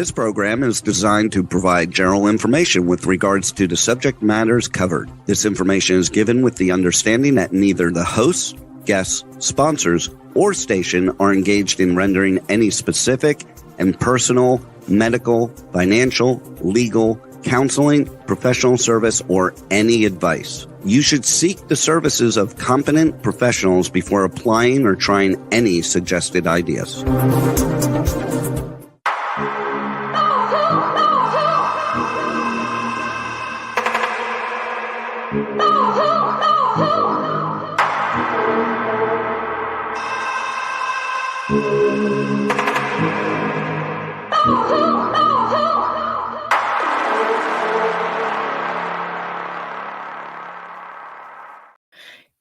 This program is designed to provide general information with regards to the subject matters covered. This information is given with the understanding that neither the hosts, guests, sponsors, or station are engaged in rendering any specific and personal, medical, financial, legal, counseling, professional service, or any advice. You should seek the services of competent professionals before applying or trying any suggested ideas.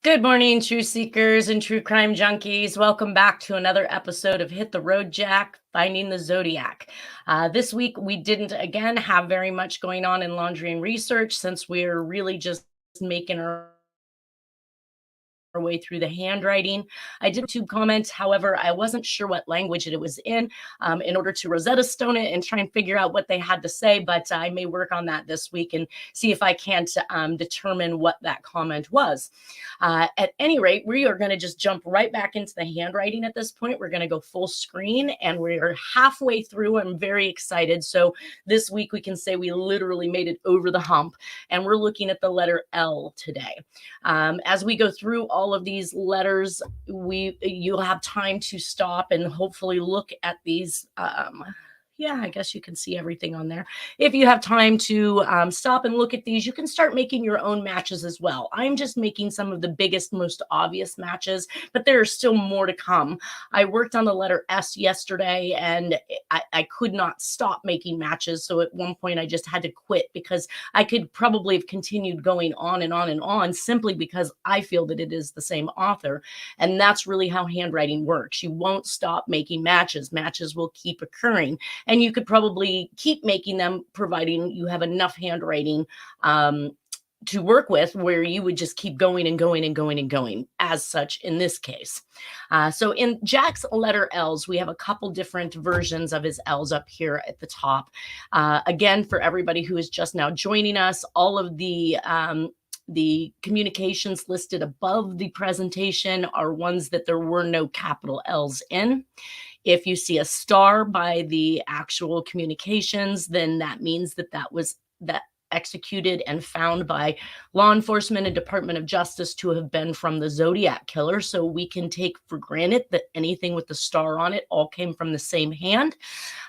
Good morning, truth seekers and true crime junkies. Welcome back to another episode of Hit the Road, Jack, Finding the Zodiac. This week, we didn't, again, have very much going on in laundry and research since we're really just making our way through the handwriting. I did YouTube comments. However, I wasn't sure what language it was in order to Rosetta Stone it and try and figure out what they had to say. But I may work on that this week and see if I can't determine what that comment was. At any rate, we are going to just jump right back into the handwriting at this point. We're going to go full screen and we're halfway through. I'm very excited. So this week we can say we literally made it over the hump, and we're looking at the letter L today. As we go through all of these letters, you'll have time to stop and hopefully look at these. I guess you can see everything on there. If you have time to stop and look at these, you can start making your own matches as well. I'm just making some of the biggest, most obvious matches, but there are still more to come. I worked on the letter S yesterday, and I could not stop making matches. So at one point, I just had to quit because I could probably have continued going on and on and on simply because I feel that it is the same author. And that's really how handwriting works. You won't stop making matches. Matches will keep occurring. And you could probably keep making them, providing you have enough handwriting to work with, where you would just keep going and going and going and going, as such in this case. So in Jack's letter L's, we have a couple different versions of his L's up here at the top. Again, for everybody who is just now joining us, all of the communications listed above the presentation are ones that there were no capital L's in. If you see a star by the actual communications, then that means that was executed and found by law enforcement and Department of Justice to have been from the Zodiac Killer. So we can take for granted that anything with the star on it all came from the same hand.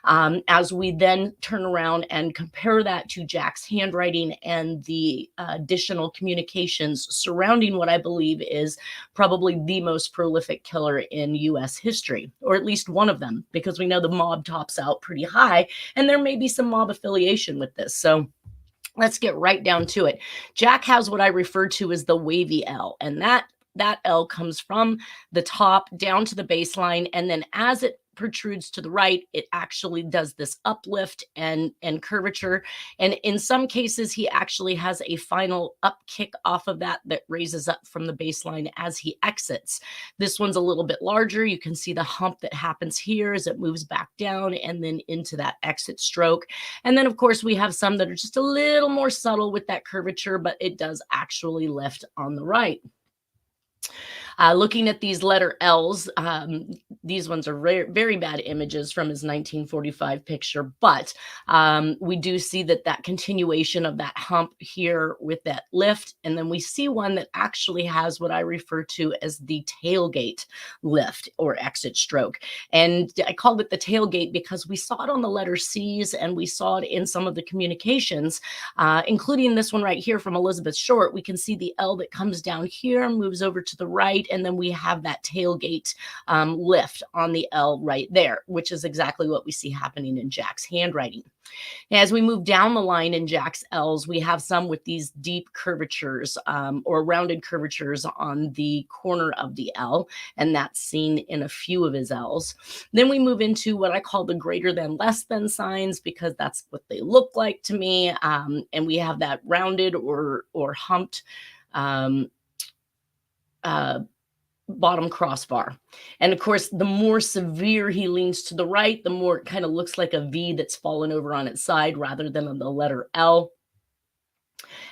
As we then turn around and compare that to Jack's handwriting and the additional communications surrounding what I believe is probably the most prolific killer in U.S. history, or at least one of them, because we know the mob tops out pretty high, and there may be some mob affiliation with this. So let's get right down to it. Jack has what I refer to as the wavy L, and that L comes from the top down to the baseline, and then as it protrudes to the right, it actually does this uplift and curvature. And in some cases, he actually has a final up kick off of that raises up from the baseline as he exits. This one's a little bit larger. You can see the hump that happens here as it moves back down and then into that exit stroke. And then, of course, we have some that are just a little more subtle with that curvature, but it does actually lift on the right. Looking at these letter L's, these ones are very, very bad images from his 1945 picture, but we do see that continuation of that hump here with that lift. And then we see one that actually has what I refer to as the tailgate lift or exit stroke. And I called it the tailgate because we saw it on the letter C's and we saw it in some of the communications, including this one right here from Elizabeth Short. We can see the L that comes down here, moves over to the right, and then we have that tailgate lift on the L right there, which is exactly what we see happening in Jack's handwriting. As we move down the line in Jack's L's, we have some with these deep curvatures or rounded curvatures on the corner of the L, and that's seen in a few of his L's. Then we move into what I call the greater than, less than signs, because that's what they look like to me. And we have that rounded or humped bottom crossbar. And of course, the more severe he leans to the right, the more it kind of looks like a V that's fallen over on its side rather than on the letter L.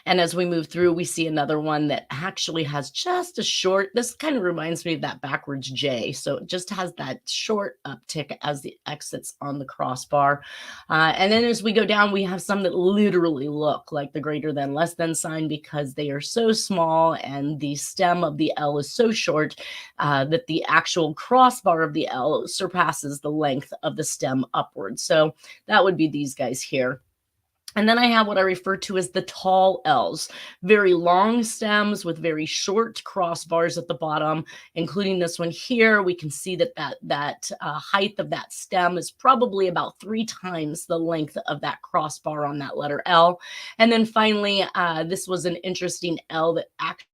And as we move through, we see another one that actually has just a short, this kind of reminds me of that backwards J. So it just has that short uptick as the exits on the crossbar. And then as we go down, we have some that literally look like the greater than, less than sign because they are so small and the stem of the L is so short that the actual crossbar of the L surpasses the length of the stem upwards. So that would be these guys here. And then I have what I refer to as the tall L's, very long stems with very short crossbars at the bottom, including this one here. We can see that height of that stem is probably about 3 times the length of that crossbar on that letter L. And then finally, this was an interesting L that actually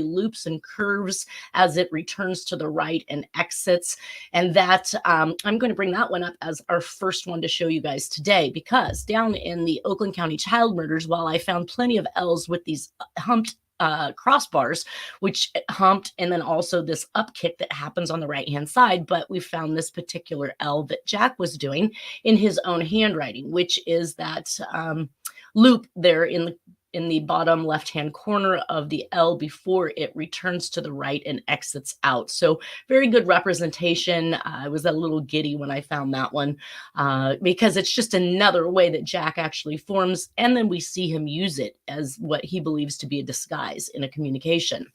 loops and curves as it returns to the right and exits. And that I'm going to bring that one up as our first one to show you guys today, because down in the Oakland County child murders, while I found plenty of L's with these humped crossbars, which humped, and then also this upkick that happens on the right hand side, but we found this particular L that Jack was doing in his own handwriting, which is that loop there in the bottom left-hand corner of the L before it returns to the right and exits out. So very good representation. I was a little giddy when I found that one because it's just another way that Jack actually forms. And then we see him use it as what he believes to be a disguise in a communication.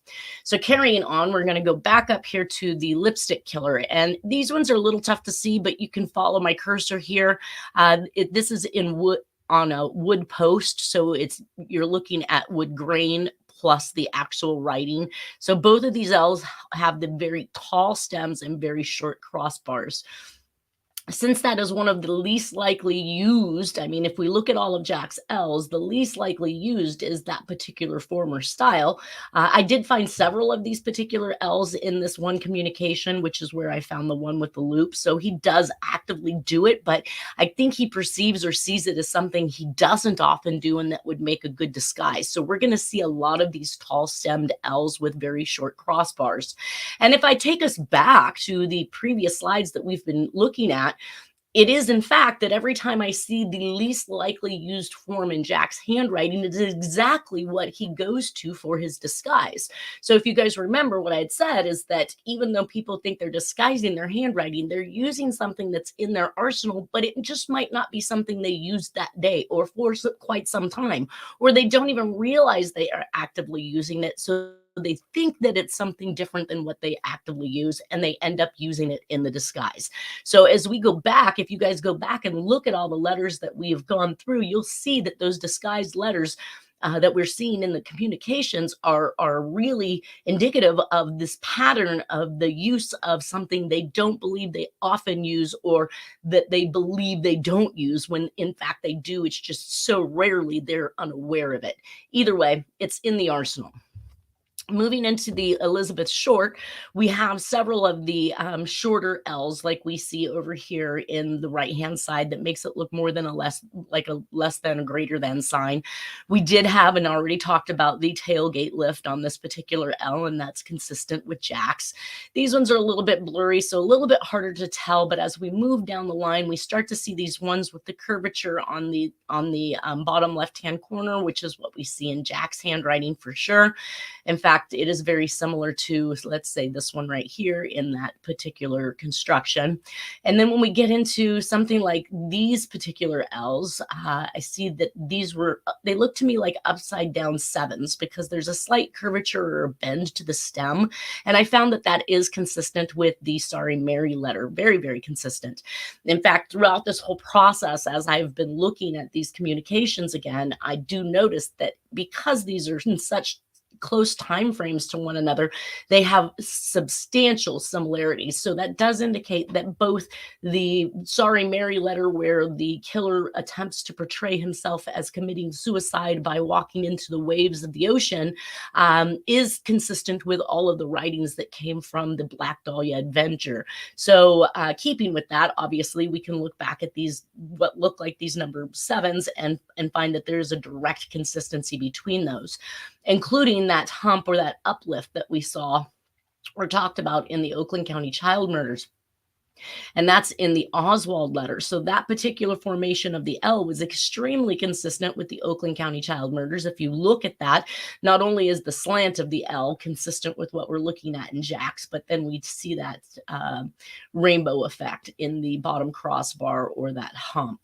So carrying on, we're going to go back up here to the lipstick killer. And these ones are a little tough to see, but you can follow my cursor here. This is in wood, on a wood post, so you're looking at wood grain plus the actual writing. So both of these L's have the very tall stems and very short crossbars. Since that is one of the least likely used, I mean, if we look at all of Jack's L's, the least likely used is that particular form or style. I did find several of these particular L's in this one communication, which is where I found the one with the loop. So he does actively do it, but I think he perceives or sees it as something he doesn't often do and that would make a good disguise. So we're going to see a lot of these tall stemmed L's with very short crossbars. And if I take us back to the previous slides that we've been looking at, it is, in fact, that every time I see the least likely used form in Jack's handwriting, it is exactly what he goes to for his disguise. So if you guys remember, what I had said is that even though people think they're disguising their handwriting, they're using something that's in their arsenal, but it just might not be something they used that day or for quite some time, or they don't even realize they are actively using it. So they think that it's something different than what they actively use, and they end up using it in the disguise. So as we go back, if you guys go back and look at all the letters that we have gone through, you'll see that those disguised letters that we're seeing in the communications are really indicative of this pattern of the use of something they don't believe they often use, or that they believe they don't use, when in fact they do. It's just so rarely they're unaware of it. Either way, it's in the arsenal. Moving into the Elizabeth short, we have several of the shorter L's like we see over here in the right-hand side that makes it look more than less than or greater than sign. We did have and already talked about the tailgate lift on this particular L, and that's consistent with Jack's. These ones are a little bit blurry, so a little bit harder to tell, but as we move down the line, we start to see these ones with the curvature on the bottom left-hand corner, which is what we see in Jack's handwriting for sure. In fact, it is very similar to, let's say, this one right here in that particular construction. And then when we get into something like these particular L's, I see that they look to me like upside down sevens because there's a slight curvature or bend to the stem. And I found that that is consistent with the Sorry Mary letter. Very, very consistent. In fact, throughout this whole process, as I've been looking at these communications again, I do notice that because these are in such close time frames to one another, they have substantial similarities. So that does indicate that both the Sorry Mary letter, where the killer attempts to portray himself as committing suicide by walking into the waves of the ocean, is consistent with all of the writings that came from the Black Dahlia adventure. So keeping with that, obviously we can look back at these, what look like these number sevens, and find that there's a direct consistency between those. including that hump or that uplift that we saw or talked about in the Oakland County child murders. And that's in the Oswald letter. So that particular formation of the L was extremely consistent with the Oakland County child murders. If you look at that, not only is the slant of the L consistent with what we're looking at in Jack's, but then we see that rainbow effect in the bottom crossbar or that hump.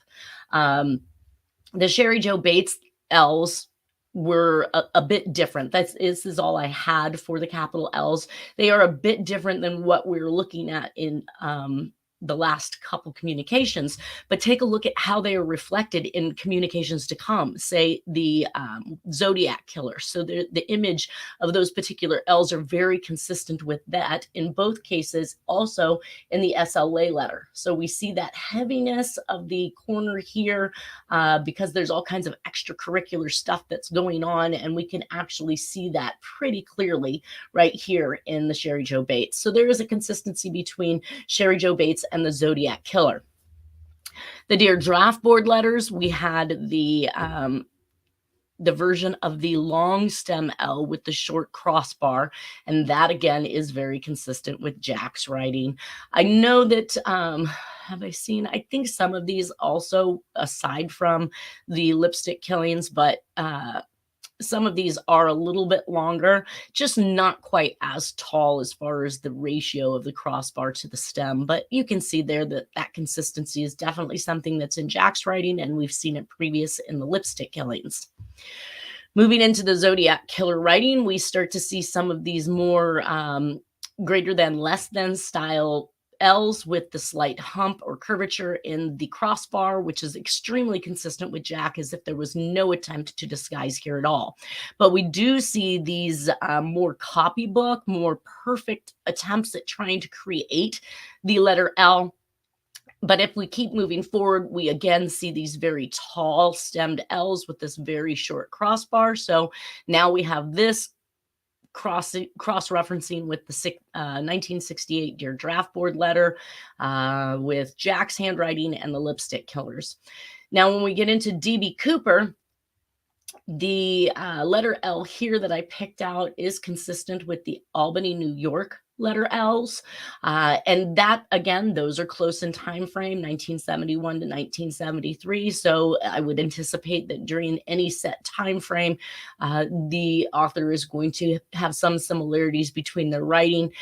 The Sherry Joe Bates L's were a bit different. This is all I had for the capital L's. They are a bit different than what we're looking at in the last couple communications, but take a look at how they are reflected in communications to come, say the Zodiac Killer. So the image of those particular L's are very consistent with that in both cases, also in the SLA letter. So we see that heaviness of the corner here because there's all kinds of extracurricular stuff that's going on, and we can actually see that pretty clearly right here in the Sherry Joe Bates. So there is a consistency between Sherry Joe Bates and the Zodiac Killer. The Dear Draft Board letters, we had the version of the long stem L with the short crossbar, and that again is very consistent with Jack's writing. I know that have I seen, I think some of these also, aside from the lipstick killings, but some of these are a little bit longer, just not quite as tall as far as the ratio of the crossbar to the stem. But you can see there that that consistency is definitely something that's in Jack's writing, and we've seen it previous in the lipstick killings. Moving into the Zodiac Killer writing, we start to see some of these more greater than, less than style L's with the slight hump or curvature in the crossbar, which is extremely consistent with Jack, as if there was no attempt to disguise here at all. But we do see these more copybook, more perfect attempts at trying to create the letter L. But if we keep moving forward, we again see these very tall stemmed L's with this very short crossbar. So now we have this cross-referencing with the 1968 Dear Draft Board letter with Jack's handwriting and the lipstick killers. Now, when we get into D.B. Cooper, the letter L here that I picked out is consistent with the Albany, New York letter L's. And that, again, those are close in time frame, 1971 to 1973. So I would anticipate that during any set time frame, the author is going to have some similarities between their writing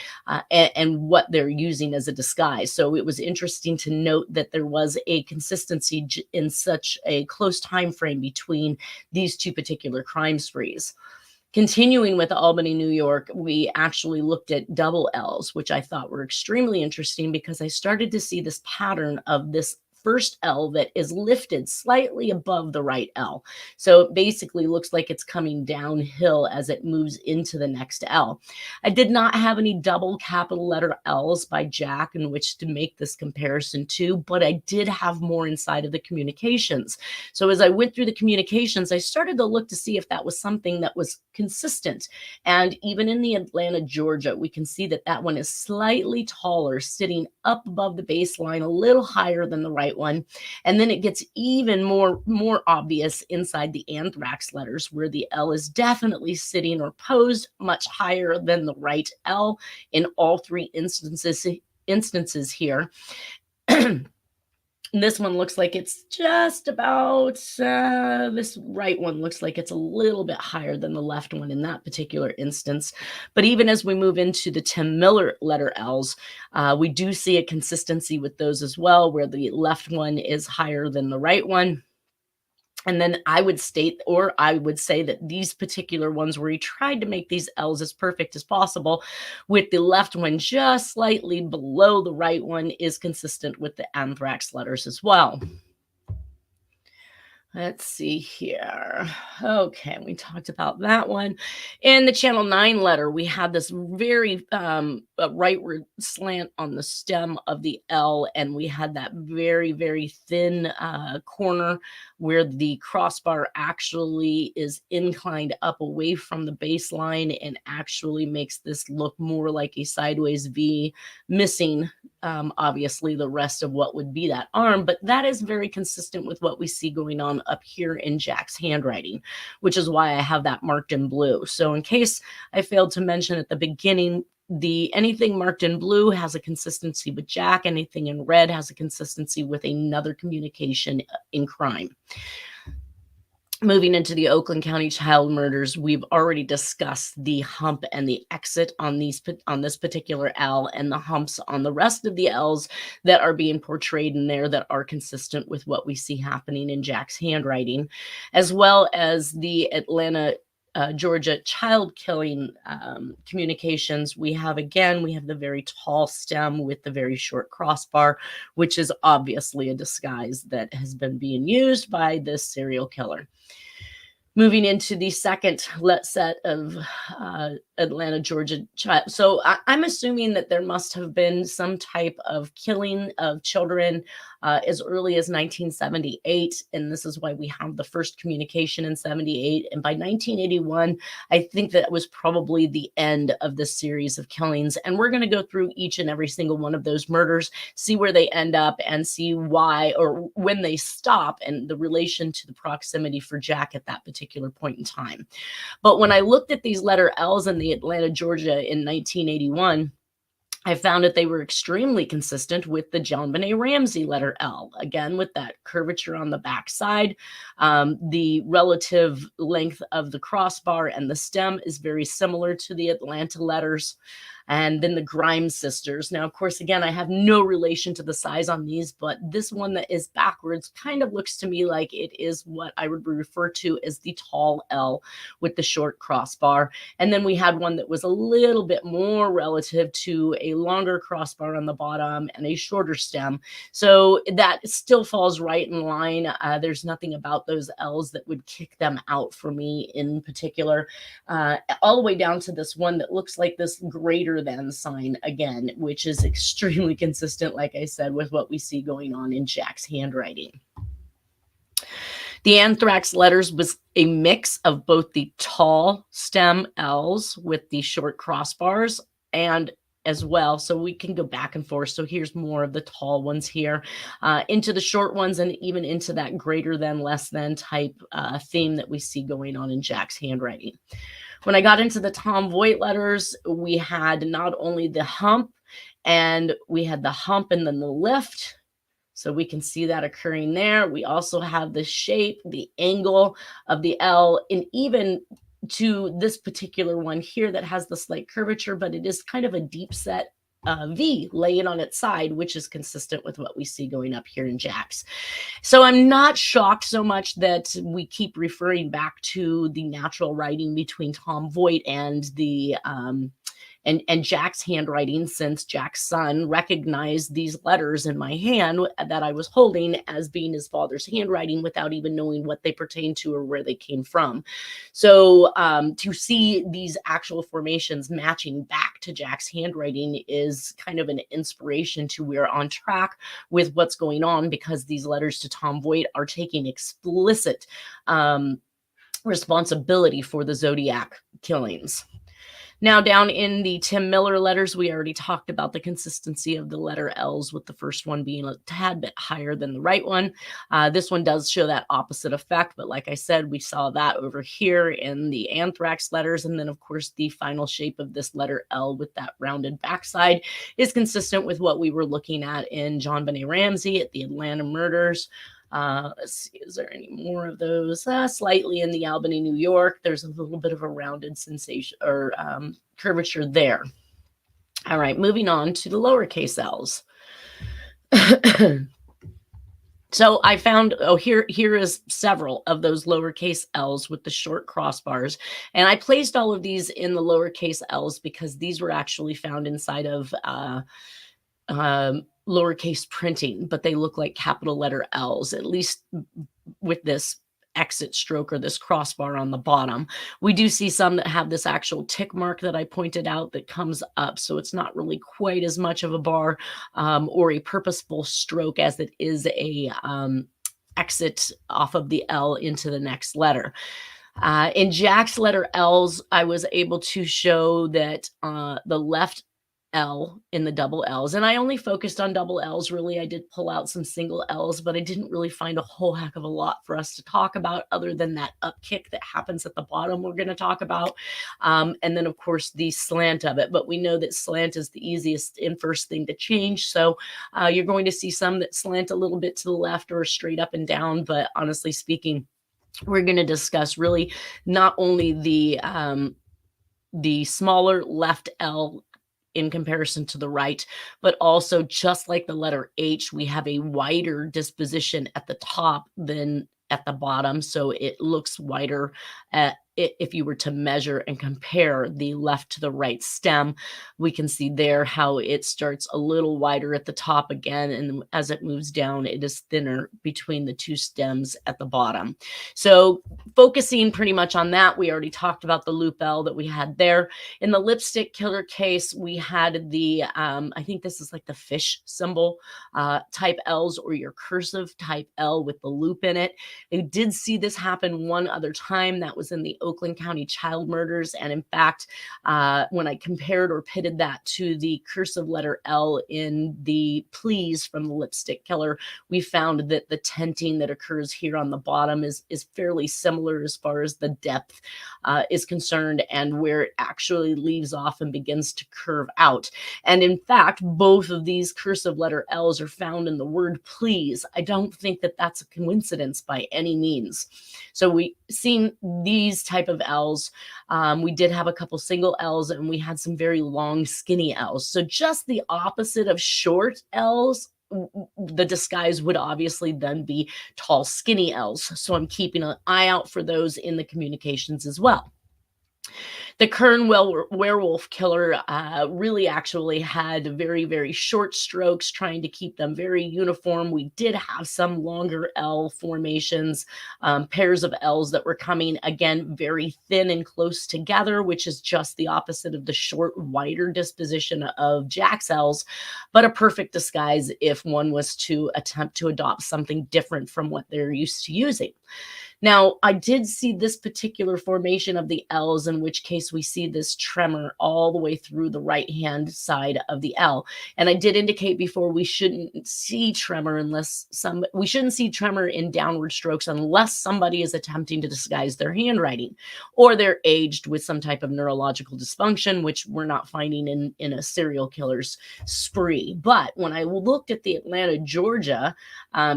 and what they're using as a disguise. So it was interesting to note that there was a consistency in such a close time frame between these two particular crime sprees. Continuing with Albany, New York, we actually looked at double L's, which I thought were extremely interesting because I started to see this pattern of this first L that is lifted slightly above the right L. So it basically looks like it's coming downhill as it moves into the next L. I did not have any double capital letter L's by Jack in which to make this comparison to, but I did have more inside of the communications. So as I went through the communications, I started to look to see if that was something that was consistent. And even in the Atlanta, Georgia, we can see that that one is slightly taller, sitting up above the baseline, a little higher than the right one. And then it gets even more obvious inside the Anthrax letters, where the L is definitely sitting or posed much higher than the right L in all three instances here. This one looks like it's just about, this right one looks like it's a little bit higher than the left one in that particular instance. But even as we move into the Tim Miller letter L's, we do see a consistency with those as well, where the left one is higher than the right one. And then I would state, or I would say that these particular ones where he tried to make these L's as perfect as possible, with the left one just slightly below the right one, is consistent with the Anthrax letters as well. Let's see here. Okay, we talked about that one. In the Channel 9 letter, we had this very rightward slant on the stem of the L, and we had that very, very thin corner where the crossbar actually is inclined up away from the baseline and actually makes this look more like a sideways V, missing obviously the rest of what would be that arm. But that is very consistent with what we see going on down up here in Jack's handwriting, which is why I have that marked in blue. So in case I failed to mention at the beginning, anything marked in blue has a consistency with Jack. Anything in red has a consistency with another communication in crime. Moving into the Oakland County child murders, we've already discussed the hump and the exit on this particular L, and the humps on the rest of the L's that are being portrayed in there that are consistent with what we see happening in Jack's handwriting, as well as the Atlanta Georgia child killing communications. We have the very tall stem with the very short crossbar, which is obviously a disguise that has been being used by this serial killer. Moving into the second set of Atlanta, Georgia child. So I'm assuming that there must have been some type of killing of children as early as 1978. And this is why we have the first communication in 78. And by 1981, I think that was probably the end of this series of killings. And we're going to go through each and every single one of those murders, see where they end up, and see why or when they stop, and the relation to the proximity for Jack at that particular point in time. But when I looked at these letter L's in the Atlanta, Georgia in 1981, I found that they were extremely consistent with the JonBenet Ramsey letter L, again with that curvature on the back side. The relative length of the crossbar and the stem is very similar to the Atlanta letters. And then the Grimes sisters. Now, of course, again, I have no relation to the size on these, but this one that is backwards kind of looks to me like it is what I would refer to as the tall L with the short crossbar. And then we had one that was a little bit more relative to a longer crossbar on the bottom and a shorter stem. So that still falls right in line. There's nothing about those L's that would kick them out for me in particular, all the way down to this one that looks like this greater than sign again, which is extremely consistent, like I said, with what we see going on in Jack's handwriting. The Anthrax letters was a mix of both the tall stem L's with the short crossbars and as well. So we can go back and forth. So here's more of the tall ones here into the short ones and even into that greater than, less than type theme that we see going on in Jack's handwriting. When I got into the Tom Voigt letters, we had not only the hump, and we had the hump and then the lift. So we can see that occurring there. We also have the shape, the angle of the L, and even to this particular one here that has the slight curvature, but it is kind of a deep set V laying on its side, which is consistent with what we see going up here in Jack's. So I'm not shocked so much that we keep referring back to the natural writing between Tom Voigt and the and Jack's handwriting, since Jack's son recognized these letters in my hand that I was holding as being his father's handwriting without even knowing what they pertain to or where they came from. So to see these actual formations matching back to Jack's handwriting is kind of an inspiration to we're on track with what's going on, because these letters to Tom Voigt are taking explicit responsibility for the Zodiac killings. Now, down in the Tim Miller letters, we already talked about the consistency of the letter L's, with the first one being a tad bit higher than the right one. This one does show that opposite effect, but like I said, we saw that over here in the Anthrax letters. And then, of course, the final shape of this letter L with that rounded backside is consistent with what we were looking at in JonBenet Ramsey at the Atlanta murders. Let's see, is there any more of those? Slightly in the Albany, New York. There's a little bit of a rounded sensation or curvature there. All right, moving on to the lowercase L's. So I found, here is several of those lowercase L's with the short crossbars. And I placed all of these in the lowercase L's because these were actually found inside of lowercase printing, but they look like capital letter L's, at least with this exit stroke or this crossbar on the bottom. We do see some that have this actual tick mark that I pointed out that comes up. So it's not really quite as much of a bar or a purposeful stroke as it is a exit off of the L into the next letter. In Jack's letter L's, I was able to show that the left L in the double L's. And I only focused on double L's, really. I did pull out some single L's, but I didn't really find a whole heck of a lot for us to talk about other than that upkick that happens at the bottom we're going to talk about. And then, of course, the slant of it. But we know that slant is the easiest and first thing to change. So you're going to see some that slant a little bit to the left or straight up and down. But honestly speaking, we're going to discuss really not only the smaller left L in comparison to the right, but also just like the letter H, we have a wider disposition at the top than at the bottom. So it looks wider if you were to measure and compare the left to the right stem. We can see there how it starts a little wider at the top again, and as it moves down, it is thinner between the two stems at the bottom. So focusing pretty much on that, we already talked about the loop L that we had there. In the lipstick killer case, we had the, I think this is like the fish symbol type L's, or your cursive type L with the loop in it. I did see this happen one other time. That was in the Oakland County child murders. And in fact, when I compared or pitted that to the cursive letter L in the please from the lipstick killer, we found that the tenting that occurs here on the bottom is fairly similar as far as the depth is concerned, and where it actually leaves off and begins to curve out. And in fact, both of these cursive letter L's are found in the word please. I don't think that that's a coincidence by any means. So we seen these type of L's. We did have a couple single L's, and we had some very long skinny L's. So just the opposite of short L's. The disguise would obviously then be tall skinny L's. So I'm keeping an eye out for those in the communications as well. The Kern Werewolf Killer really actually had very, very short strokes, trying to keep them very uniform. We did have some longer L formations, pairs of L's that were coming, again, very thin and close together, which is just the opposite of the short, wider disposition of Jack's L's, but a perfect disguise if one was to attempt to adopt something different from what they're used to using. Now, I did see this particular formation of the L's, in which case we see this tremor all the way through the right-hand side of the L. And I did indicate before we shouldn't see tremor we shouldn't see tremor in downward strokes unless somebody is attempting to disguise their handwriting, or they're aged with some type of neurological dysfunction, which we're not finding in a serial killer's spree. But when I looked at the Atlanta, Georgia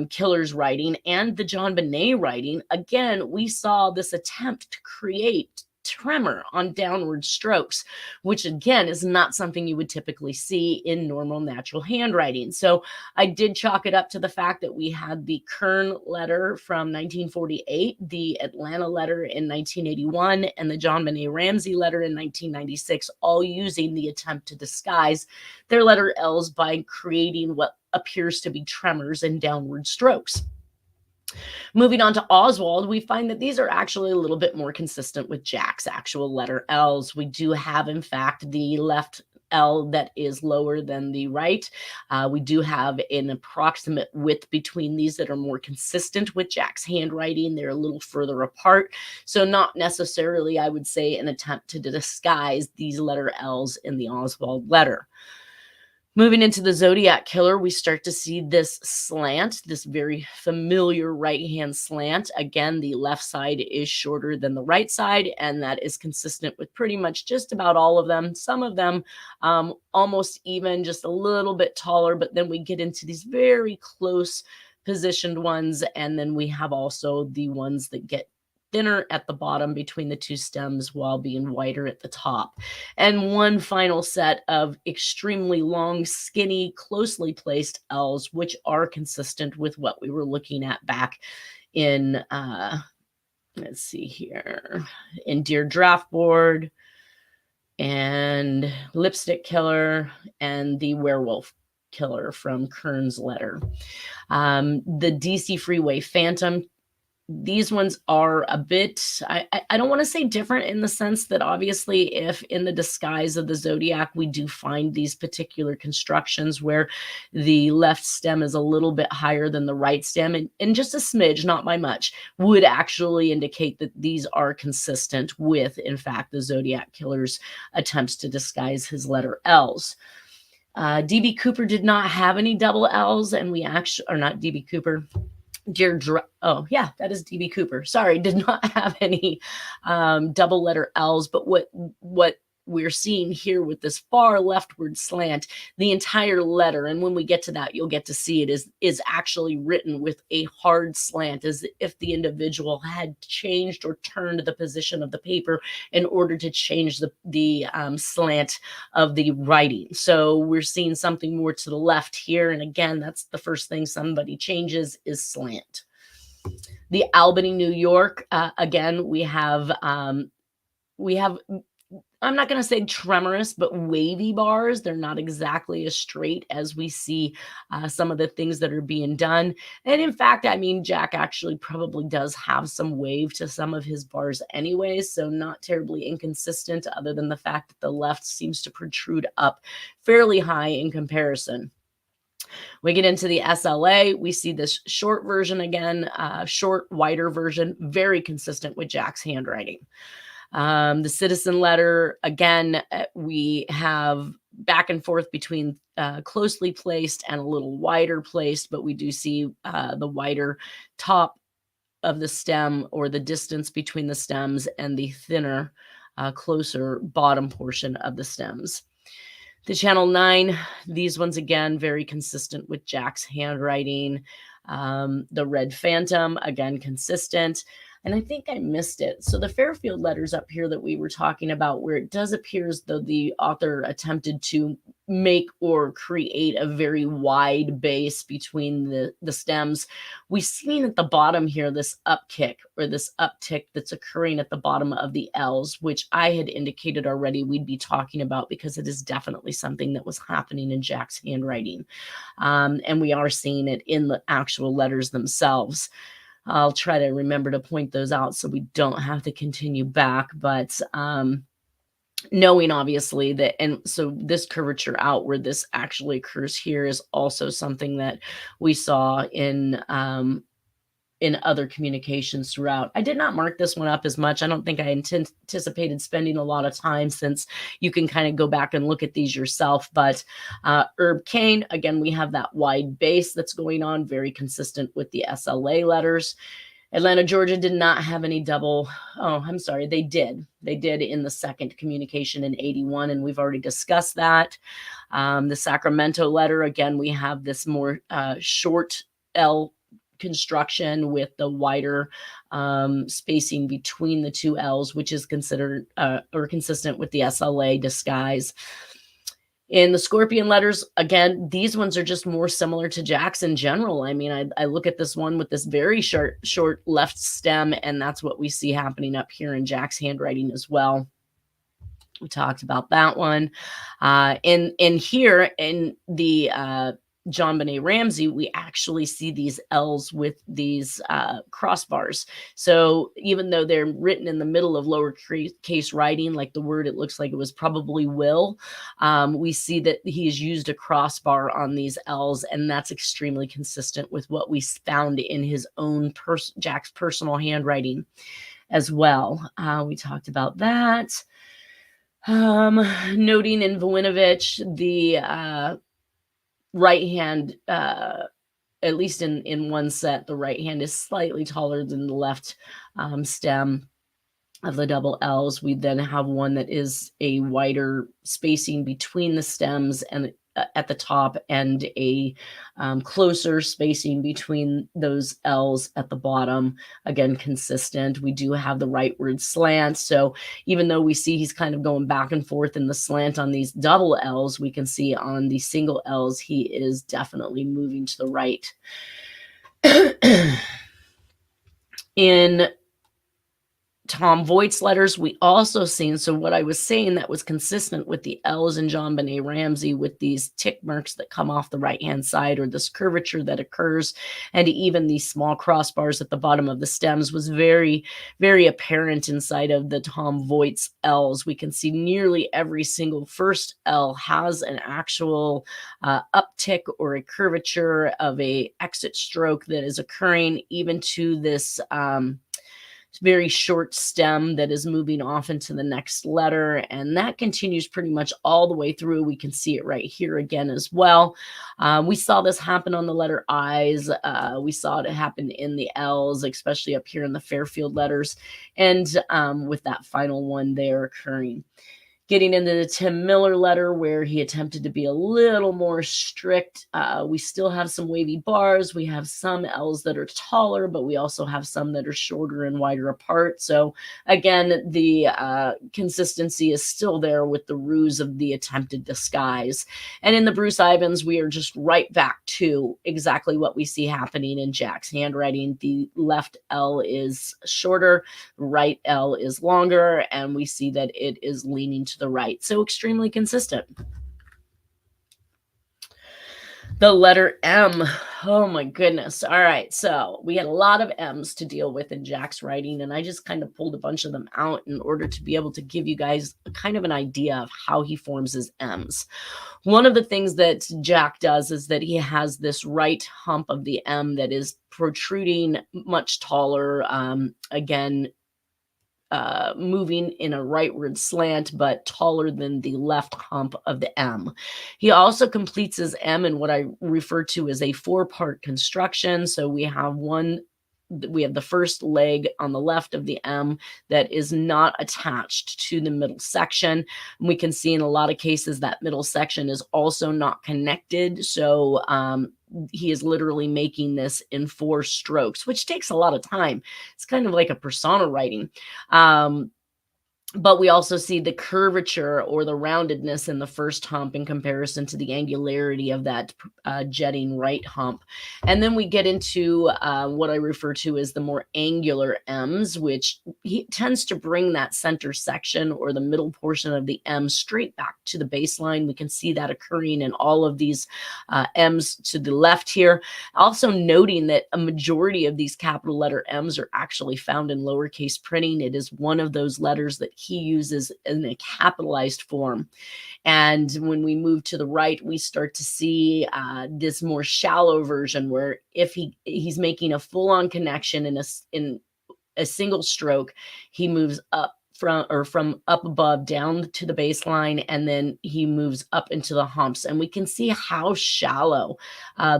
killer's writing and the JonBenet writing, again, we saw this attempt to create tremor on downward strokes, which again is not something you would typically see in normal natural handwriting. So I did chalk it up to the fact that we had the Kern letter from 1948, the Atlanta letter in 1981, and the JonBenet Ramsey letter in 1996, all using the attempt to disguise their letter L's by creating what appears to be tremors and downward strokes. Moving on to Oswald, we find that these are actually a little bit more consistent with Jack's actual letter L's. We do have, in fact, the left L that is lower than the right. We do have an approximate width between these that are more consistent with Jack's handwriting. They're a little further apart. So not necessarily, I would say, an attempt to disguise these letter L's in the Oswald letter. Moving into the Zodiac Killer, we start to see this slant, this very familiar right-hand slant. Again, the left side is shorter than the right side, and that is consistent with pretty much just about all of them. Some of them almost even, just a little bit taller, but then we get into these very close positioned ones, and then we have also the ones that get thinner at the bottom between the two stems while being wider at the top. And one final set of extremely long, skinny, closely placed L's, which are consistent with what we were looking at back in, let's see here, in Dear Draft Board and Lipstick Killer and the Werewolf Killer from Kern's letter. The DC Freeway Phantom, these ones are a bit, I don't want to say different in the sense that obviously if in the disguise of the Zodiac, we do find these particular constructions where the left stem is a little bit higher than the right stem, and just a smidge, not by much, would actually indicate that these are consistent with, in fact, the Zodiac Killer's attempts to disguise his letter L's. DB Cooper did not have any double L's, and we actually, or not DB Cooper, oh yeah, that is DB Cooper. Sorry, did not have any double letter L's, but what we're seeing here with this far leftward slant, the entire letter, and when we get to that, you'll get to see it is actually written with a hard slant, as if the individual had changed or turned the position of the paper in order to change the slant of the writing. So we're seeing something more to the left here, and again, that's the first thing somebody changes is slant. The Albany, New York, again, we have I'm not going to say tremorous, but wavy bars. They're not exactly as straight as we see some of the things that are being done. And in fact, I mean, Jack actually probably does have some wave to some of his bars anyways, so not terribly inconsistent, other than the fact that the left seems to protrude up fairly high in comparison. We get into the SLA, we see this short version again, short, wider version, very consistent with Jack's handwriting. The citizen letter, again, we have back and forth between closely placed and a little wider placed, but we do see the wider top of the stem, or the distance between the stems, and the thinner, closer bottom portion of the stems. The channel 9, these ones again, very consistent with Jack's handwriting. The red phantom, again, consistent. And I think I missed it. So the Fairfield letters up here that we were talking about, where it does appear as though the author attempted to make or create a very wide base between the stems, we've seen at the bottom here this upkick, or this uptick that's occurring at the bottom of the L's, which I had indicated already we'd be talking about, because it is definitely something that was happening in Jack's handwriting. And we are seeing it in the actual letters themselves. I'll try to remember to point those out so we don't have to continue back, but knowing obviously that, and so this curvature out where this actually occurs here is also something that we saw in other communications throughout. I did not mark this one up as much. I don't think I anticipated spending a lot of time, since you can kind of go back and look at these yourself. But Herb Kane, again, we have that wide base that's going on, very consistent with the SLA letters. Atlanta, Georgia did not have any double. Oh, I'm sorry. They did. They did in the second communication in 81, and we've already discussed that. The Sacramento letter, again, we have this more short L construction with the wider spacing between the two L's, which is considered or consistent with the SLA disguise. In the Scorpion letters, again, these ones are just more similar to Jack's in general. I mean, I look at this one with this very short left stem, and that's what we see happening up here in Jack's handwriting as well. We talked about that one. In here, in the JonBenet Ramsey, we actually see these L's with these crossbars. So even though they're written in the middle of lowercase writing, like the word, it looks like it was probably will, we see that he's used a crossbar on these L's, and that's extremely consistent with what we found in his own Jack's personal handwriting as well. We talked about that. Noting in Voinovich, the right hand, at least in one set, the right hand is slightly taller than the left stem of the double L's. We then have one that is a wider spacing between the stems and at the top, and a closer spacing between those L's at the bottom. Again, consistent. We do have the rightward slant. So even though we see he's kind of going back and forth in the slant on these double L's, we can see on the single L's, he is definitely moving to the right. In Tom Voigt's letters, we also seen, so what I was saying that was consistent with the L's in JonBenet Ramsey, with these tick marks that come off the right-hand side, or this curvature that occurs, and even these small crossbars at the bottom of the stems, was very, very apparent inside of the Tom Voigt's L's. We can see nearly every single first L has an actual uptick or a curvature of a exit stroke that is occurring, even to this very short stem that is moving off into the next letter, and that continues pretty much all the way through. We can see it right here again as well. We saw this happen on the letter I's. We saw it happen in the L's, especially up here in the Fairfield letters, and with that final one there occurring. Getting into the Tim Miller letter, where he attempted to be a little more strict. We still have some wavy bars. We have some L's that are taller, but we also have some that are shorter and wider apart. So again, the consistency is still there with the ruse of the attempted disguise. And in the Bruce Ivans, we are just right back to exactly what we see happening in Jack's handwriting. The left L is shorter, right L is longer, and we see that it is leaning to the right. So extremely consistent. The letter M. Oh my goodness. All right. So we had a lot of M's to deal with in Jack's writing, and I just kind of pulled a bunch of them out in order to be able to give you guys kind of an idea of how he forms his M's. One of the things that Jack does is that he has this right hump of the M that is protruding much taller. Again, moving in a rightward slant, but taller than the left hump of the M. He also completes his M in what I refer to as a 4-part construction. So we have the first leg on the left of the M that is not attached to the middle section. And we can see in a lot of cases that middle section is also not connected. So he is literally making this in 4 strokes, which takes a lot of time. It's kind of like a persona writing. But we also see the curvature or the roundedness in the first hump in comparison to the angularity of that jetting right hump. And then we get into what I refer to as the more angular M's, which he tends to bring that center section or the middle portion of the M straight back to the baseline. We can see that occurring in all of these M's to the left here. Also noting that a majority of these capital letter M's are actually found in lowercase printing. It is one of those letters that he uses in a capitalized form. And when we move to the right, we start to see this more shallow version where if he's making a full-on connection in a single stroke, he moves up from up above down to the baseline, and then he moves up into the humps, and we can see how shallow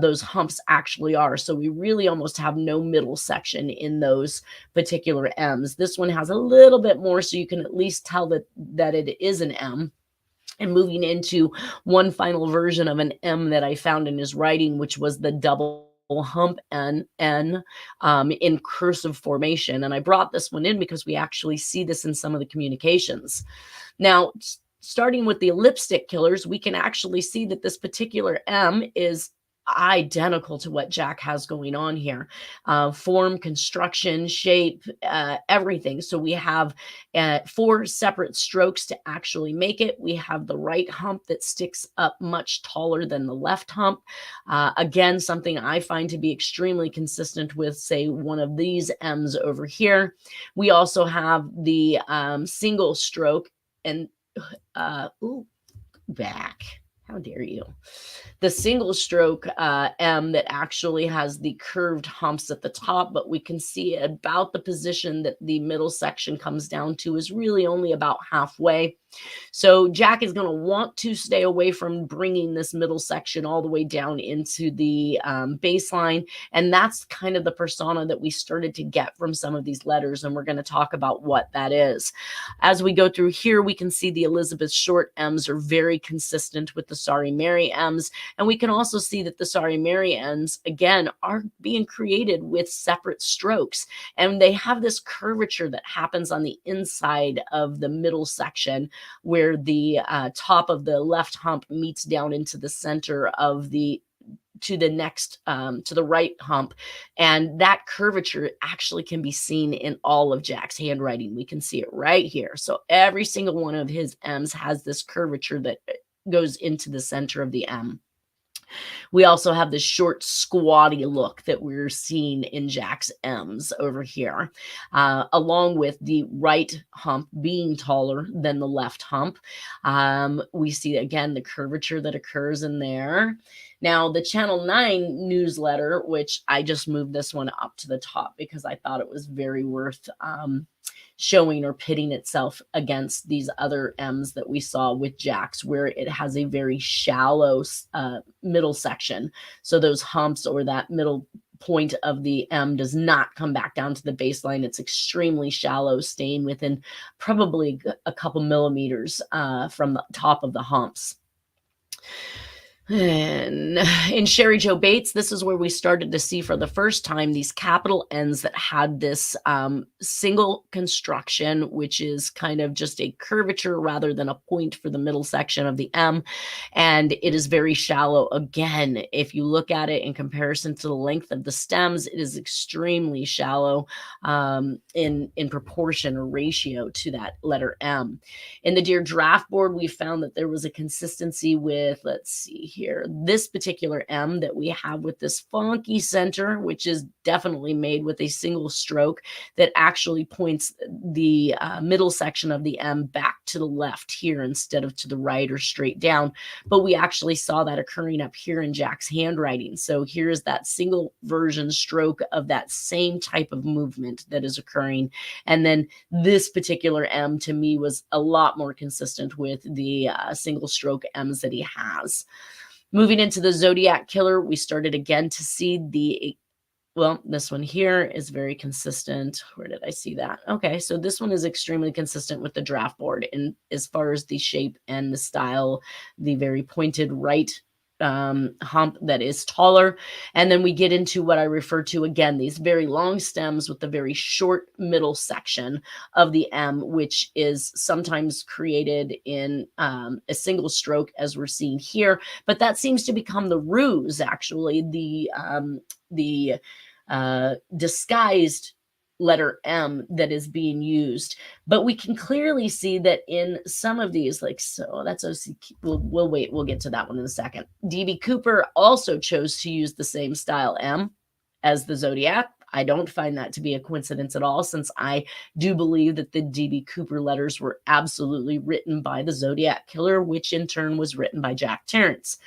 those humps actually are. So we really almost have no middle section in those particular M's. This one has a little bit more, so you can at least tell that it is an M. And moving into one final version of an M that I found in his writing, which was the double hump N in cursive formation. And I brought this one in because we actually see this in some of the communications. Now, starting with the lipstick killers, we can actually see that this particular M is identical to what Jack has going on here. Form, construction, shape, everything. So we have 4 separate strokes to actually make it. We have the right hump that sticks up much taller than the left hump. Again, something I find to be extremely consistent with, say, one of these M's over here. We also have the single stroke and, back. How dare you? The single stroke M that actually has the curved humps at the top, but we can see about the position that the middle section comes down to is really only about halfway. So Jack is going to want to stay away from bringing this middle section all the way down into the baseline. And that's kind of the persona that we started to get from some of these letters. And we're going to talk about what that is. As we go through here, we can see the Elizabeth Short M's are very consistent with the Sorry Mary M's. And we can also see that the Sorry Mary M's, again, are being created with separate strokes. And they have this curvature that happens on the inside of the middle section, where the top of the left hump meets down into the center of to the right hump. And that curvature actually can be seen in all of Jack's handwriting. We can see it right here. So every single one of his M's has this curvature that goes into the center of the M. We also have the short, squatty look that we're seeing in Jack's M's over here, along with the right hump being taller than the left hump. We see, again, the curvature that occurs in there. Now, the Channel 9 newsletter, which I just moved this one up to the top because I thought it was very worth showing or pitting itself against these other M's that we saw with Jack's, where it has a very shallow middle section. So those humps or that middle point of the M does not come back down to the baseline. It's extremely shallow, staying within probably a couple millimeters from the top of the humps. And in Sherry Jo Bates, this is where we started to see for the first time these capital N's that had this single construction, which is kind of just a curvature rather than a point for the middle section of the M. And it is very shallow. Again, if you look at it in comparison to the length of the stems, it is extremely shallow in proportion or ratio to that letter M. In the Dear Draft Board, we found that there was a consistency with, let's see here, this particular M that we have with this funky center, which is definitely made with a single stroke that actually points the middle section of the M back to the left here instead of to the right or straight down. But we actually saw that occurring up here in Jack's handwriting. So here's that single version stroke of that same type of movement that is occurring. And then this particular M to me was a lot more consistent with the single stroke M's that he has. Moving into the Zodiac Killer, we started again to see this one here is very consistent. Where did I see that? Okay, so this one is extremely consistent with the draft board in as far as the shape and the style, the very pointed right hump that is taller. And then we get into what I refer to again, these very long stems with the very short middle section of the M, which is sometimes created in a single stroke as we're seeing here. But that seems to become the ruse, actually, the disguised letter M that is being used. But we can clearly see that in some of these, like, so that's OC, we'll wait, we'll get to that one in a second. DB Cooper also chose to use the same style M as the Zodiac. I don't find that to be a coincidence at all, since I do believe that the DB Cooper letters were absolutely written by the Zodiac Killer, which in turn was written by Jack Tarrance.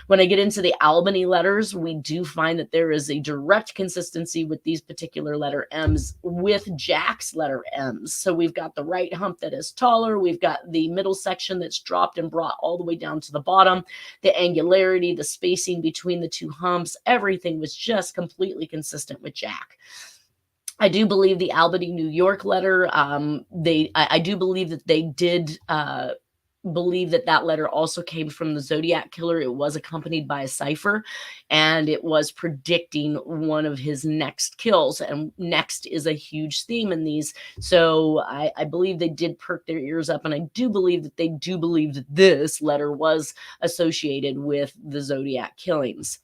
When I get into the Albany letters, we do find that there is a direct consistency with these particular letter M's with Jack's letter M's. So we've got the right hump that is taller. We've got the middle section that's dropped and brought all the way down to the bottom. The angularity, the spacing between the two humps, everything was just completely consistent with Jack. I do believe the Albany, New York letter, I do believe that they did believe that that letter also came from the Zodiac Killer. It was accompanied by a cipher, and it was predicting one of his next kills. And next is a huge theme in these. So I believe they did perk their ears up, and I do believe that they do believe that this letter was associated with the Zodiac killings.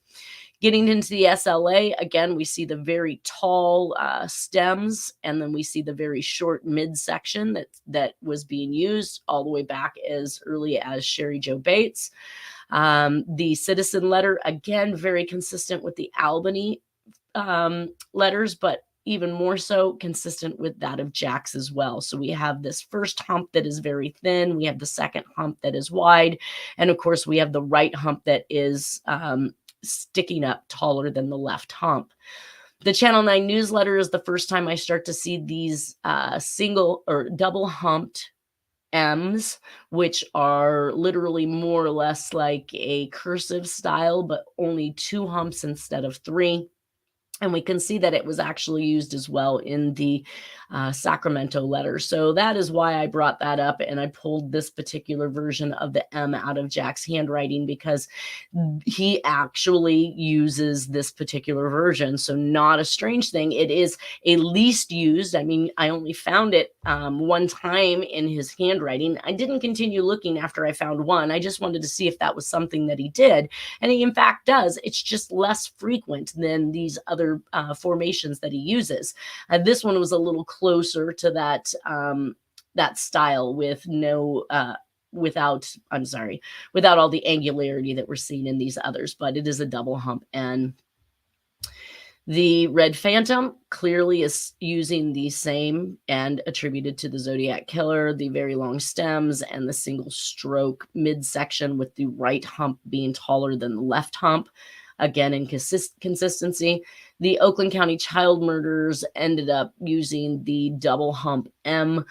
Getting into the SLA, again, we see the very tall stems, and then we see the very short midsection that was being used all the way back as early as Sherry Jo Bates. The Citizen letter, again, very consistent with the Albany letters, but even more so consistent with that of Jack's as well. So we have this first hump that is very thin. We have the second hump that is wide. And of course, we have the right hump that is sticking up taller than the left hump. The Channel 9 newsletter is the first time I start to see these single or double humped M's, which are literally more or less like a cursive style, but only 2 humps instead of 3. And we can see that it was actually used as well in the Sacramento letter. So that is why I brought that up, and I pulled this particular version of the M out of Jack's handwriting, because he actually uses this particular version. So not a strange thing. It is a least used. I mean, I only found it one time in his handwriting. I didn't continue looking after I found one. I just wanted to see if that was something that he did. And he in fact does. It's just less frequent than these other formations that he uses. This one was a little closer to that that style with without all the angularity that we're seeing in these others, but it is a double hump. And The Red Phantom clearly is using the same and attributed to the Zodiac Killer, the very long stems and the single stroke midsection with the right hump being taller than the left hump. Again, in consistency. The Oakland County child murders ended up using the double hump M,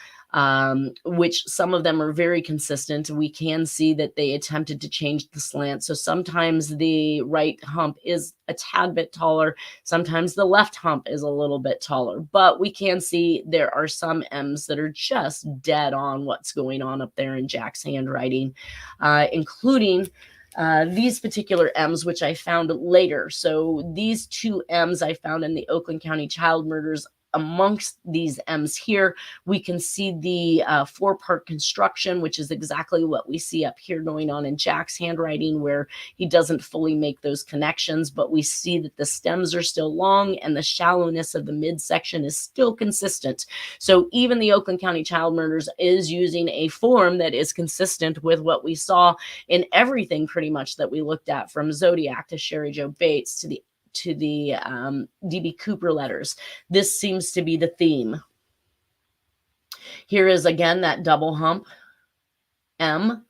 which some of them are very consistent. We can see that they attempted to change the slant. So sometimes the right hump is a tad bit taller. Sometimes the left hump is a little bit taller. But we can see there are some M's that are just dead on what's going on up there in Jack's handwriting, including these particular M's, which I found later. So these two M's I found in the Oakland County child murders. Amongst these M's here, we can see the 4-part construction, which is exactly what we see up here going on in Jack's handwriting, where he doesn't fully make those connections, but we see that the stems are still long and the shallowness of the midsection is still consistent. So even the Oakland County child murders is using a form that is consistent with what we saw in everything pretty much that we looked at, from Zodiac to Sherry Jo Bates to the D.B. Cooper letters. This seems to be the theme. Here is again that double hump M.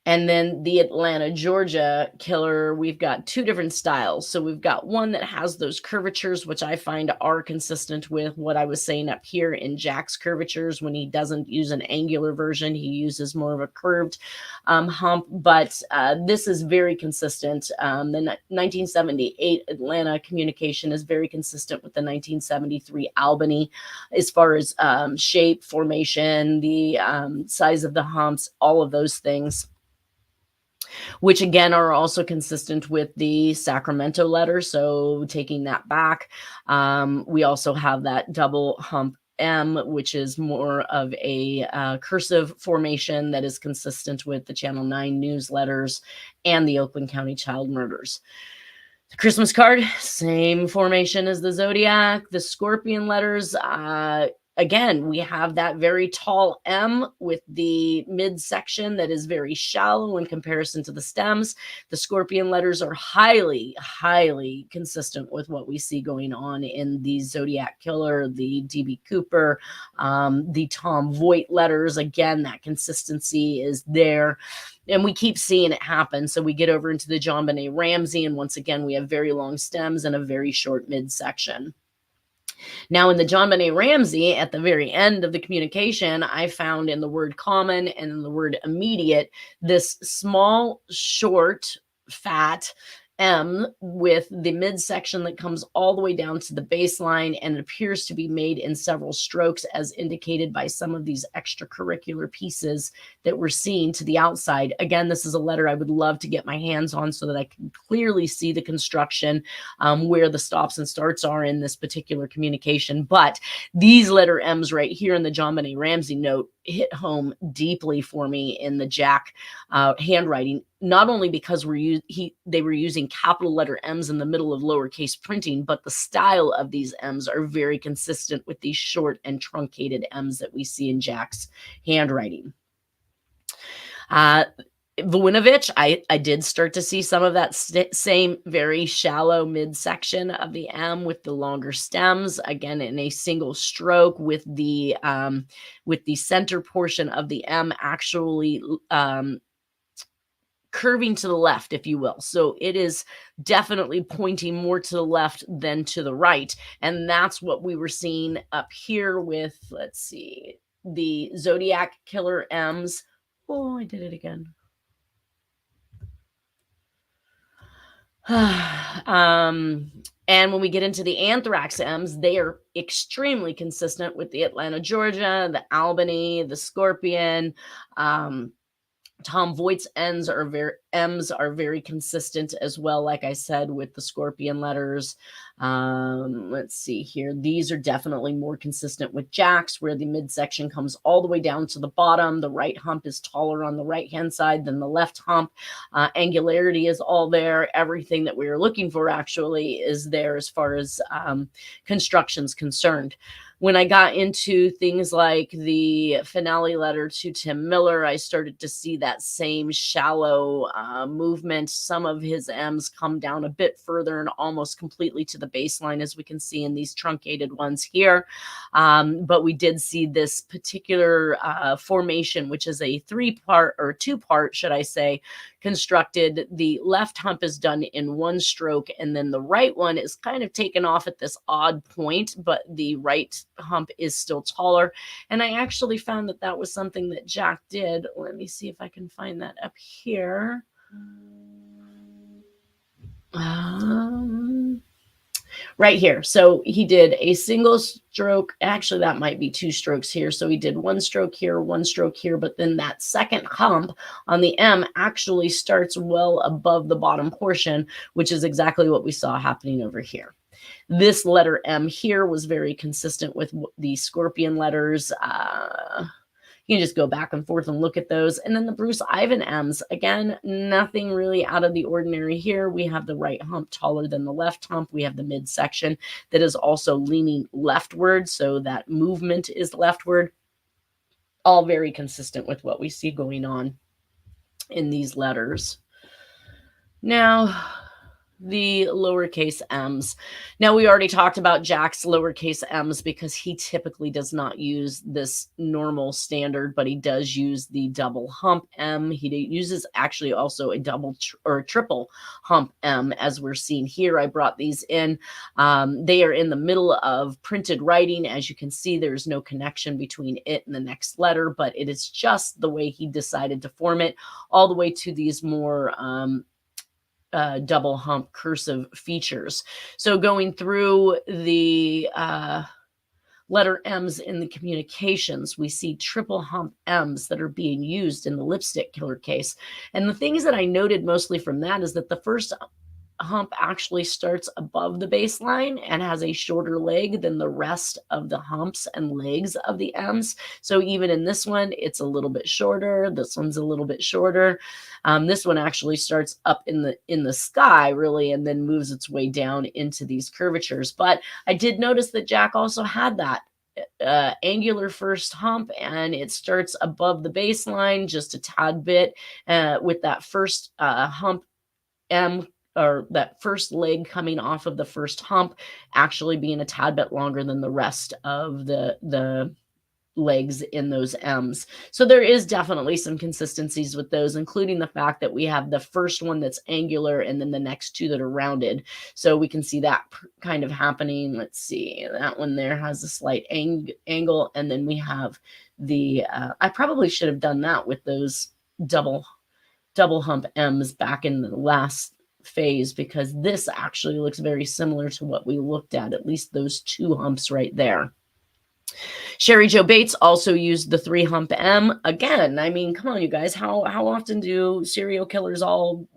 And then the Atlanta, Georgia killer, we've got two different styles. So we've got one that has those curvatures, which I find are consistent with what I was saying up here in Jack's curvatures. When he doesn't use an angular version, he uses more of a curved hump. But this is very consistent. The 1978 Atlanta communication is very consistent with the 1973 Albany as far as shape, formation, the size of the humps, all of those things, which again are also consistent with the Sacramento letter. So taking that back, we also have that double hump M, which is more of a cursive formation that is consistent with the Channel 9 newsletters and the Oakland County child murders. The Christmas card, same formation as the Zodiac. The Scorpion letters, again, we have that very tall M with the midsection that is very shallow in comparison to the stems. The Scorpion letters are highly, highly consistent with what we see going on in the Zodiac Killer, the D.B. Cooper, the Tom Voight letters. Again, that consistency is there. And we keep seeing it happen. So we get over into the JonBenet Ramsey, and once again, we have very long stems and a very short midsection. Now, in the JonBenet Ramsey, at the very end of the communication, I found in the word common and in the word immediate, this small, short, fat M with the midsection that comes all the way down to the baseline, and it appears to be made in several strokes as indicated by some of these extracurricular pieces that we're seeing to the outside. Again, this is a letter I would love to get my hands on so that I can clearly see the construction, where the stops and starts are in this particular communication. But these letter M's right here in the JonBenet Ramsey note hit home deeply for me in the Jack handwriting, not only because they were using capital letter M's in the middle of lowercase printing, but the style of these M's are very consistent with these short and truncated M's that we see in Jack's handwriting. Voinovich, I did start to see some of that same very shallow midsection of the M with the longer stems, again in a single stroke, with the center portion of the M actually curving to the left, if you will. So it is definitely pointing more to the left than to the right. And that's what we were seeing up here with, let's see, the Zodiac Killer M's. Oh, I did it again. And when we get into the Anthrax M's, they are extremely consistent with the Atlanta, Georgia, the Albany, the Scorpion. Tom Voight's M's are very consistent as well, like I said, with the Scorpion letters. Let's see here. These are definitely more consistent with Jack's, where the midsection comes all the way down to the bottom. The right hump is taller on the right-hand side than the left hump. Angularity is all there. Everything that we were looking for actually is there as far as construction's concerned. When I got into things like the finale letter to Tim Miller, I started to see that same shallow movement. Some of his M's come down a bit further and almost completely to the baseline, as we can see in these truncated ones here. But we did see this particular formation, which is a three-part or two-part, should I say, constructed. The left hump is done in one stroke, and then the right one is kind of taken off at this odd point, but the right hump is still taller. And I actually found that that was something that Jack did. Let me see if I can find that up here. Right here. So he did a single stroke. Actually, that might be two strokes here. So he did one stroke here, but then that second hump on the M actually starts well above the bottom portion, which is exactly what we saw happening over here. This letter M here was very consistent with the scorpion letters. You can just go back and forth and look at those. And then the Bruce Ivan M's, again, nothing really out of the ordinary here. We have the right hump taller than the left hump. We have the midsection that is also leaning leftward, so that movement is leftward. All very consistent with what we see going on in these letters. Now, the lowercase m's. Now, we already talked about Jack's lowercase m's because he typically does not use this normal standard, but he does use the double hump M. He uses actually also a double or triple hump M, as we're seeing here. I brought these in. They are in the middle of printed writing. As you can see, there's no connection between it and the next letter, but it is just the way he decided to form it, all the way to these more double hump cursive features. So going through the letter M's in the communications, we see triple hump M's that are being used in the Lipstick Killer case. And the things that I noted mostly from that is that the first hump actually starts above the baseline and has a shorter leg than the rest of the humps and legs of the M's. So even in this one, it's a little bit shorter. This one's a little bit shorter. This one actually starts up in the sky, really, and then moves its way down into these curvatures. But I did notice that Jack also had that angular first hump, and it starts above the baseline just a tad bit with that first hump M, or that first leg coming off of the first hump actually being a tad bit longer than the rest of the legs in those M's. So there is definitely some consistencies with those, including the fact that we have the first one that's angular and then the next two that are rounded. So we can see that kind of happening. Let's see, that one there has a slight angle, and then we have the I probably should have done that with those double hump M's back in the last phase, because this actually looks very similar to what we looked at least those two humps right there. Sherry Jo Bates also used the 3-hump M. Again, I mean, come on, you guys. How often do serial killers all,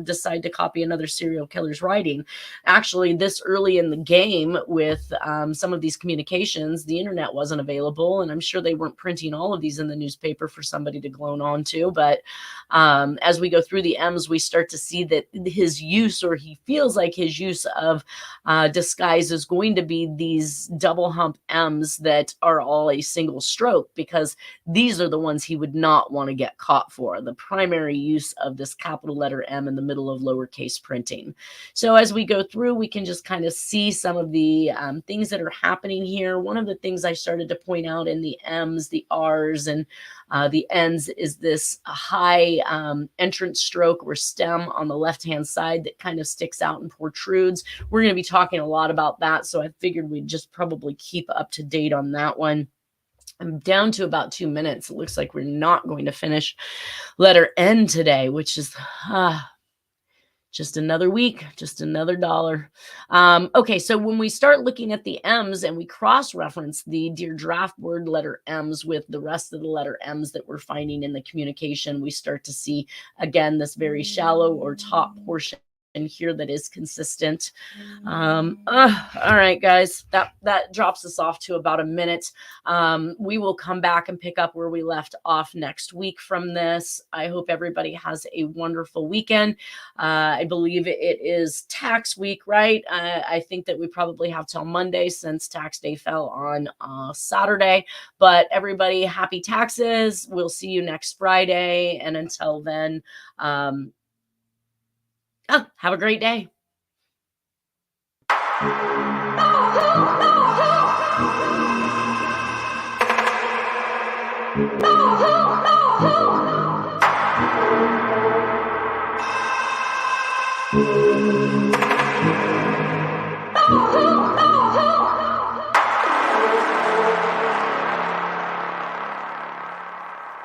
decide to copy another serial killer's writing? Actually, this early in the game with some of these communications, the internet wasn't available, and I'm sure they weren't printing all of these in the newspaper for somebody to clone onto. But as we go through the M's, we start to see that his use, or he feels like his use of disguise, is going to be these double hump M's that are all a single stroke, because these are the ones he would not want to get caught for, the primary use of this capital letter M in the middle of lowercase printing. So as we go through, we can just kind of see some of the things that are happening here. One of the things I started to point out in the M's, the R's, and the N's is this high entrance stroke or stem on the left-hand side that kind of sticks out and protrudes. We're going to be talking a lot about that, so I figured we'd just probably keep up to date on that one. I'm down to about 2 minutes. It looks like we're not going to finish letter N today, which is just another week, just another dollar. Okay, so when we start looking at the M's and we cross-reference the Dear Draft Word letter M's with the rest of the letter M's that we're finding in the communication, we start to see, again, this very shallow or top portion here that is consistent. All right, guys, that drops us off to about a minute. We will come back and pick up where we left off next week from this. I hope everybody has a wonderful weekend. I believe it is tax week, right? I think that we probably have till Monday, since tax day fell on Saturday. But everybody, happy taxes. We'll see you next Friday. And until then, Oh, have a great day. No!